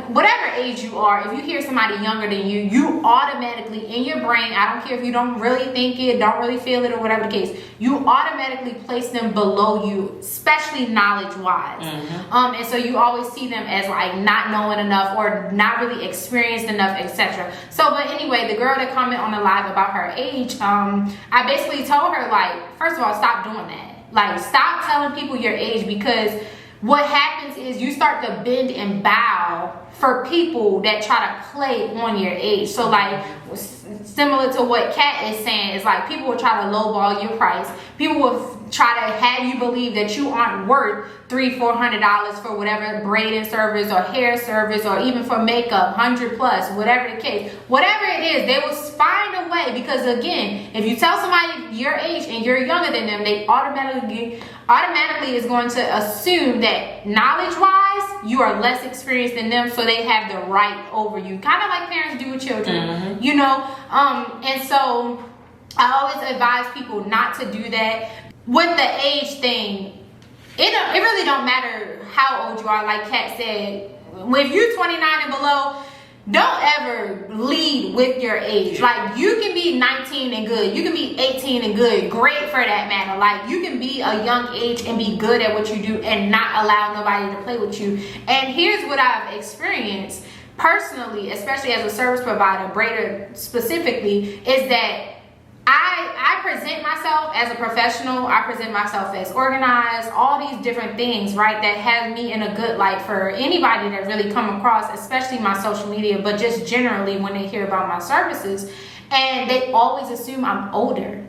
whatever age you are, if you hear somebody younger than you, you automatically in your brain, I don't care if you don't really think it, don't really feel it, or whatever the case, you automatically place them below you, especially knowledge wise. And so you always see them as like not knowing enough or not really experienced enough, etc. So but anyway, the girl that commented on the live about her age, I basically told her, like, first of all, stop doing that. Like, stop telling people your age, because what happens is you start to bend and bow for people that try to play on your age. So like similar to what Kat is saying, is like people will try to lowball your price. People will try to have you believe that you aren't worth $300-400 for whatever braiding service or hair service, or even for makeup, 100 plus, whatever the case. Whatever it is, they will find a way, because again, if you tell somebody your age and you're younger than them, they automatically is going to assume that knowledge wise you are less experienced than them, so they have the right over you, kind of like parents do with children. And so I always advise people not to do that. With the age thing, it really don't matter how old you are. Like Kat said, if you're 29 and below, don't ever lead with your age. Like, you can be 19 and good, you can be 18 and good, great for that matter. Like, you can be a young age and be good at what you do and not allow nobody to play with you. And here's what I've experienced personally, especially as a service provider, braider specifically, is that I present myself as a professional. I present myself as organized, all these different things, right, that have me in a good light for anybody that really come across, especially my social media, but just generally when they hear about my services. And they always assume I'm older.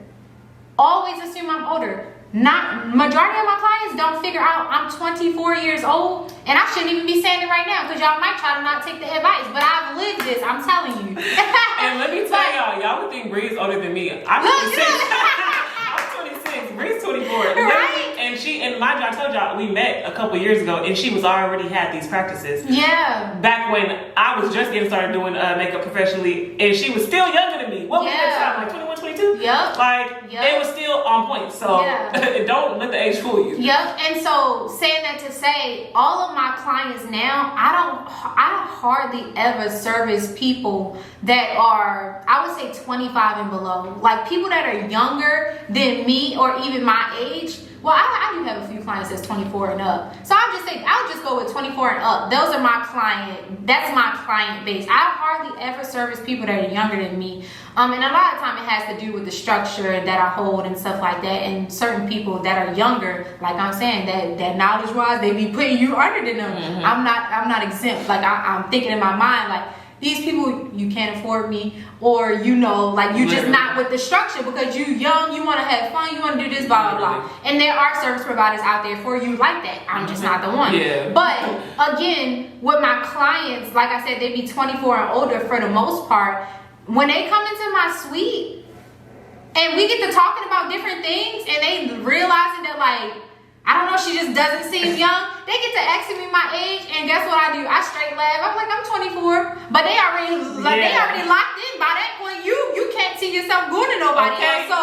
Always assume I'm older. Not majority of my clients don't figure out I'm 24 years old, and I shouldn't even be saying it right now because y'all might try to not take the advice, but I've lived this. I'm telling you. And let me tell y'all would think Bree's older than me. I'm 26. I'm 26. Bree's 24. Right? And mind you, I told y'all we met a couple years ago, and she was already had these practices. Yeah. Back when I was just getting started doing makeup professionally, and she was still younger than me. What was that time? Like 21, 22? Yep. Like it was still on point. So don't let the age fool you. Yep. And so saying that to say, all of my clients now, I hardly ever service people that are, I would say 25 and below. Like people that are younger than me or even my age. Well, I do have a few clients that's 24 and up. So I'll just go with 24 and up. Those are my that's my client base. I hardly ever service people that are younger than me. And a lot of time it has to do with the structure that I hold and stuff like that. And certain people that are younger, like I'm saying, that knowledge wise, they be putting you under than them. Mm-hmm. I'm not exempt. Like I'm thinking in my mind, like, these people, you can't afford me, or like you just not with the structure because you young, you want to have fun, you want to do this, blah, blah, blah. And there are service providers out there for you like that. I'm just not the one. Yeah. But again, with my clients, like I said, they be 24 and older for the most part. When they come into my suite and we get to talking about different things and they realizing that like, I don't know, she just doesn't seem young. They get to asking me my age, and guess what I do? I straight laugh. I'm like, I'm 24, but they already locked in. By that point, you can't see yourself going to nobody else. So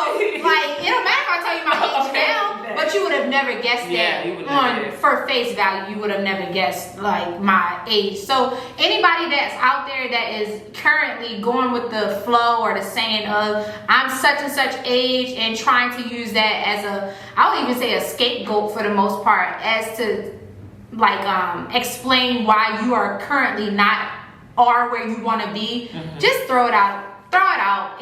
like, it don't matter if I tell you my age now, but you would have never guessed that for face value. You would have never guessed like my age. So anybody that's out there that is currently going with the flow or the saying of I'm such and such age and trying to use that as I would even say a scapegoat for the most part, as to like explain why you are currently not where you want to be. Mm-hmm. Just throw it out.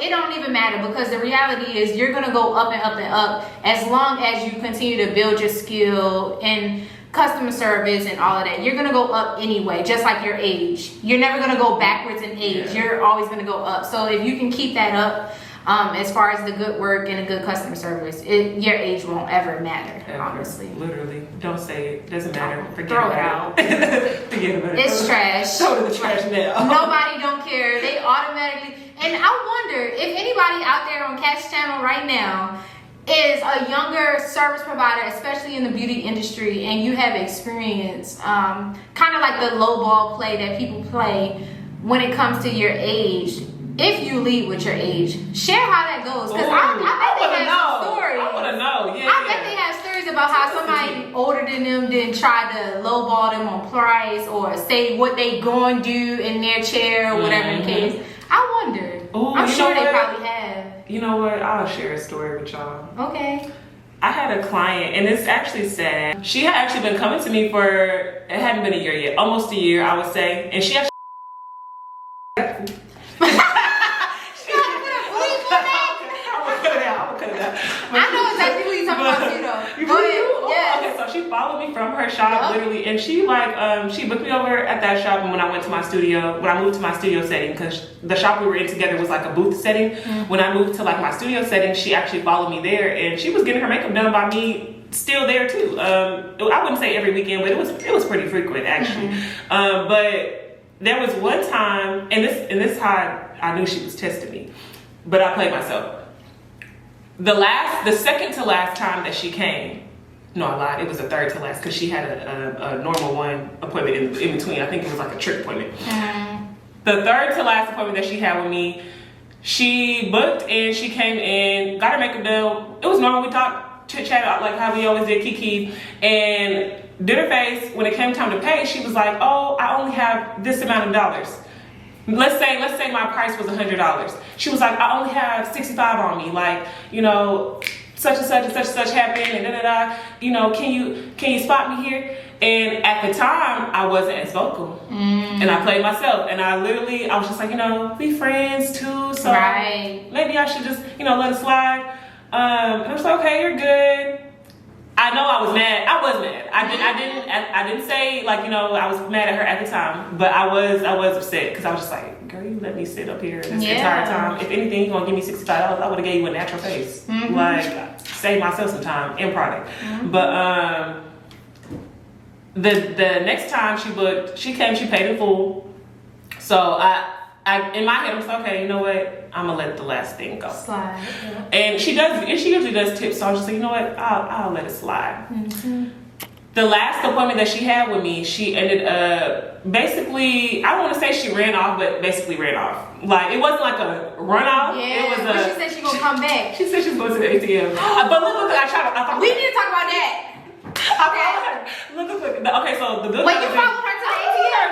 It don't even matter, because the reality is you're gonna go up and up and up as long as you continue to build your skill in customer service and all of that. You're gonna go up anyway, just like your age. You're never gonna go backwards in age. You're always gonna go up. So if you can keep that up, as far as the good work and a good customer service, your age won't ever matter, honestly. Literally. Don't say it. Doesn't matter. Forget Throw it out. Forget about it. It's trash. Throw it in the trash now. Nobody don't care. They automatically. And I wonder if anybody out there on Cat's channel right now is a younger service provider, especially in the beauty industry, and you have experience, kind of like the low ball play that people play when it comes to your age. If you lead with your age, share how that goes, because I bet they have some stories. I want to know. Yeah, I bet they have stories about how somebody older than them didn't try to lowball them on price or say what they going to do in their chair or whatever the case. I wonder. I'm sure they probably have. You know what? I'll share a story with y'all. Okay. I had a client, and it's actually sad. She had actually been coming to me for, it hadn't been a year yet, almost a year, I would say, and she actually. I know exactly who you're talking about too, though. Go ahead. Yes. Okay, so she followed me from her shop, literally, and she she booked me over at that shop. And when I went to my studio, when I moved to my studio setting, because the shop we were in together was like a booth setting. Mm-hmm. When I moved to like my studio setting, she actually followed me there, and she was getting her makeup done by me still there too. I wouldn't say every weekend, but it was pretty frequent actually. Mm-hmm. But there was one time, and this is how I knew she was testing me, but I played myself. The second to last time that she came, no, I lied, it was the third to last, because she had a normal one appointment in between. I think it was like a trick appointment. Mm. The third to last appointment that she had with me, she booked and she came in, got her makeup done. It was normal. We talked, chit-chat like how we always did, kiki, and did her face. When it came time to pay, she was like, oh, I only have this amount of dollars. Let's say my price was $100. She was like, I only have 65 on me. Like, such and such happened, and you know, can you spot me here? And at the time, I wasn't as vocal, and I played myself, and I was just like, you know, we friends too, so maybe I should just, you know, let it slide. And I was like, okay, you're good. I know I was mad. I was mad. I didn't say, like, you know, I was mad at her at the time, but I was upset because I was just like, girl, you let me sit up here this entire time. If anything, you're gonna give me $65. I would have gave you a natural face, like save myself some time in product. But the next time she booked, she came, she paid in full. So I in my head, I'm like, okay, you know what? I'm gonna let the last thing go. Slide. Yeah. And she usually does tips, so I was just like, you know what? I'll let it slide. The last appointment that she had with me, she ended up basically, I don't want to say she ran off, but basically ran off. Like, it wasn't like a runoff. Yeah, it was but she said she gonna come back. She said she was going to the ATM. But look, I thought we need to talk about that. Okay. Look. Okay, so the building. Wait, you followed her to the ATM?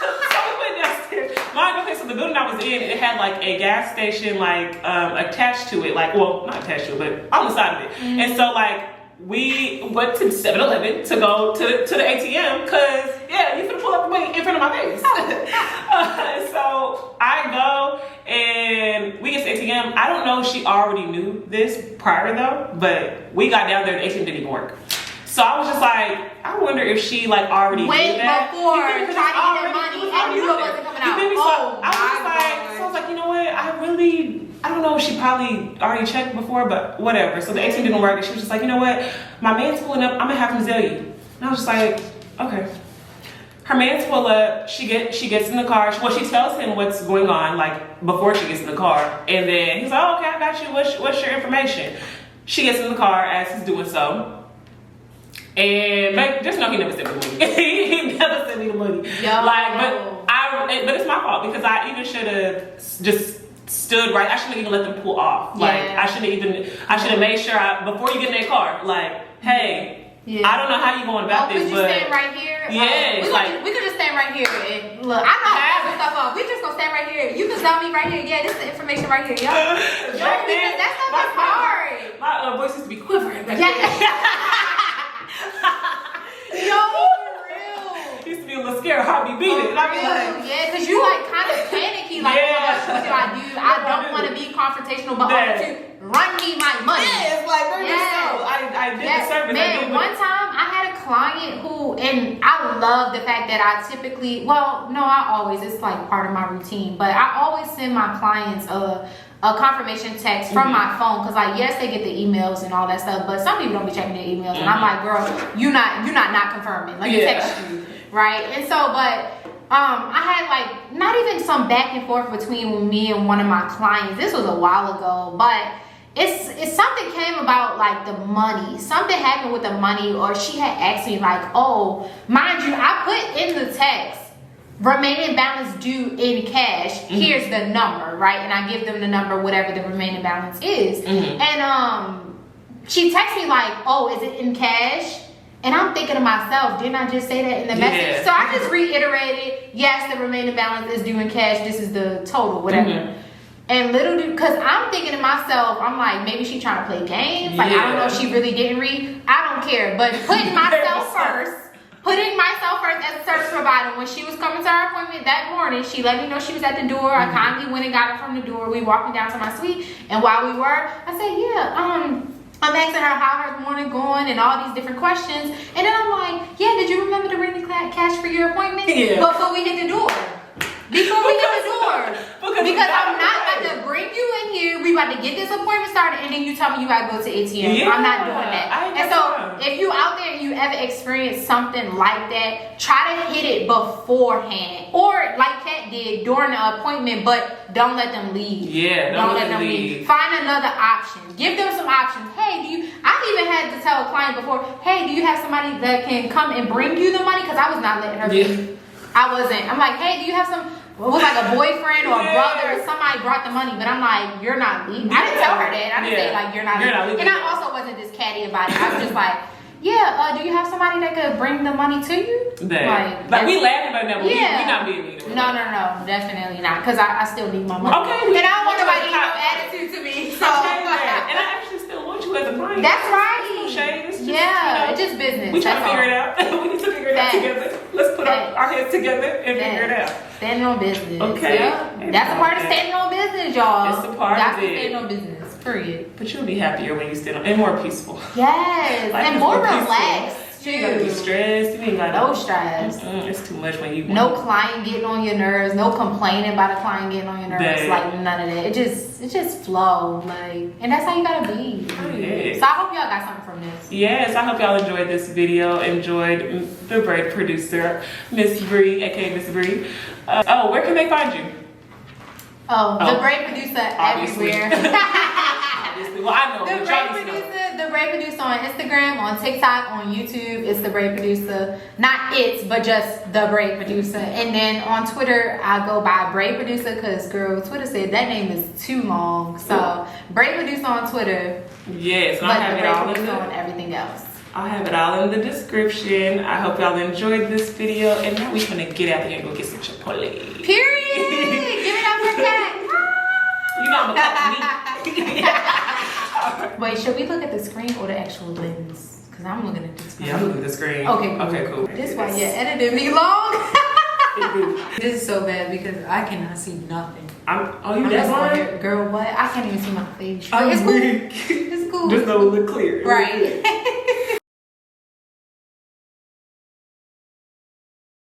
So we went downstairs. Okay, so the building I was in, it had like a gas station like attached to it, like, well, not attached to it, but on the side of it. And so like we went to 7-Eleven to go to the ATM because yeah, you finna pull up the money in front of my face. So I go and we get to the ATM. I don't know if she already knew this prior though, but we got down there, the ATM didn't even work. So I was just like, I wonder if she like already knew that. Before trying to get that money and knew it wasn't coming out. So I was like, you know what? I don't know if she probably already checked before, but whatever. So the ATM didn't work, and she was just like, you know what? My man's pulling up. I'm gonna have him tell you. And I was just like, okay. Her man's pull up. She gets in the car. Well, she tells him what's going on, like before she gets in the car, and then he's like, oh, okay, I got you. What's your information? She gets in the car as he's doing so. And just know he never sent me the money. He never sent me the money. But it's my fault because I even should have just stood right. I shouldn't even let them pull off. Like I should have made sure before you get in that car, like, hey, I don't know how you going about this, but stand right here. Yeah, we could just stand right here and look. I know how to stuff up. We just gonna stand right here. You can tell me right here. Yeah, this is the information right here. Yo, because that stuff is hard. My voice used to be quivering. Yo, for real. Used to be a little scared, heart be beating. Like, yeah, because you like kind of panicky, like, what do I do? I don't want to be confrontational, but also to run me my money. Yeah, it's like, I did the service. Man, one time I had a client who, and I love the fact that I typically, it's like part of my routine, but I always send my clients a confirmation text from my phone because like yes they get the emails and all that stuff, but some people don't be checking their emails and I'm like, girl, you're not confirming, let me text you, right? And so but I had like not even some back and forth between me and one of my clients. This was a while ago, but it's something came about, like the money, something happened with the money, or she had asked me like, oh, mind you, I put in the text remaining balance due in cash, here's the number, right? And I give them the number, whatever the remaining balance is. And she texts me like, oh, is it in cash? And I'm thinking to myself, didn't I just say that in the message? So I just reiterated, yes, the remaining balance is due in cash, this is the total, whatever. And little dude, because I'm thinking to myself, I'm like, maybe she trying to play games, like I don't know if she really didn't read, I don't care, but putting myself first as a service provider. When she was coming to our appointment that morning, she let me know she was at the door. I kindly went and got her from the door. We walking down to my suite, and while we were, I said, I'm asking her how her morning going and all these different questions, and then I'm like, yeah, did you remember to bring the cash for your appointment? Before we hit the door. Because I'm not about to bring you in here. We about to get this appointment started, and then you tell me you gotta go to ATM. I'm not doing that. And so, if you out there and you ever experienced something like that, try to hit it beforehand, or like Kat did during the appointment, but don't let them leave. Don't let them leave. Find another option. Give them some options. Hey, I've even had to tell a client before, hey, do you have somebody that can come and bring you the money? Because I was not letting her leave. I wasn't. I'm like, hey, do you have some? It was like a boyfriend or a brother or somebody brought the money, but I'm like, you're not leaving. I didn't tell her that. I didn't say like you're not leaving. And I also wasn't just catty about it. I was just like, do you have somebody that could bring the money to you? Like we laughing about that, but we not being mean. No, definitely not. Because I still need my money. Okay. And I don't want nobody to have attitude to me. So and I actually still want you you as a client. That's right. No shade. It's just, Yeah, it's just business. We trying to That's figure all. it out. We need to figure it out together. Let's put our heads together and figure it out. Standing on business. Okay. Yep. That's a part of standing on business, y'all. It's a part That's of it. standing on business. Period. But you'll be happier when you stand on, and more peaceful. Yes, Life and is more peaceful. relaxed You ain't gotta be too. stressed. You ain't gotta. No stress. It's too much when you. No client getting on your nerves. No complaining about a client getting on your nerves. Dang. Like none of that. It just flow. Like, and that's how you gotta be. Oh, yeah. So I hope y'all got something from this. Yes, I hope y'all enjoyed this video. Enjoyed the Braid producer, Miss Bree, aka Miss Bree. Where can they find you? Oh, the Braid producer Obviously. everywhere. Obviously. Well, I know. The but Braid y'all need to know. producer, the Braid producer on Instagram, on TikTok, on YouTube. It's the Braid producer. Not it's, but just the Braid producer. And then on Twitter, I go by Braid producer because girl, Twitter said that name is too long. So Braid producer on Twitter. Yes, and But I have the it Braid all in producer the. on everything else. I'll have it all in the description. I hope y'all enjoyed this video, and now we're gonna get out here and go get some Chipotle. Period. Give it up for that. You know I'm a cut Wait, should we look at the screen or the actual lens? Because I'm looking at the screen. Yeah, I'm looking at the screen. Okay, cool. Okay, cool. This why you edited me long. This is so bad because I cannot see nothing. You I'm that just blind? Girl, what? I can't even see my face. I'm It's cool. weak. It's cool. Just know it look clear. Right.